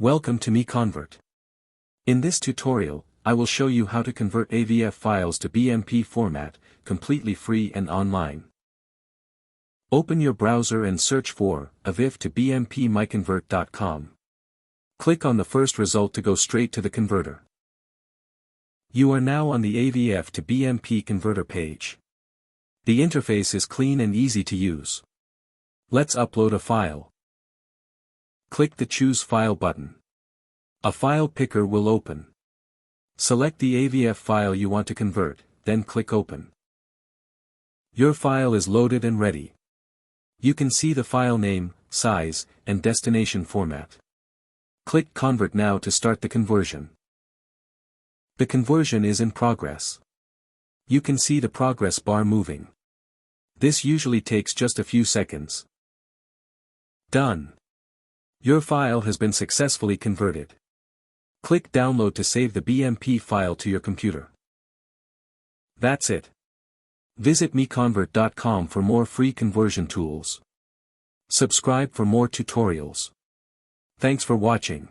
Welcome to MiConvert. In this tutorial, I will show you how to convert AVIF files to BMP format, completely free and online. Open your browser and search for AVIF to BMP MiConvert.com. Click on the first result to go straight to the converter. You are now on the AVIF to BMP converter page. The interface is clean and easy to use. Let's upload a file. Click the Choose File button. A file picker will open. Select the AVIF file you want to convert, then click Open. Your file is loaded and ready. You can see the file name, size, and destination format. Click Convert now to start the conversion. The conversion is in progress. You can see the progress bar moving. This usually takes just a few seconds. Done. Your file has been successfully converted. Click Download to save the BMP file to your computer. That's it. Visit MiConvert.com for more free conversion tools. Subscribe for more tutorials. Thanks for watching.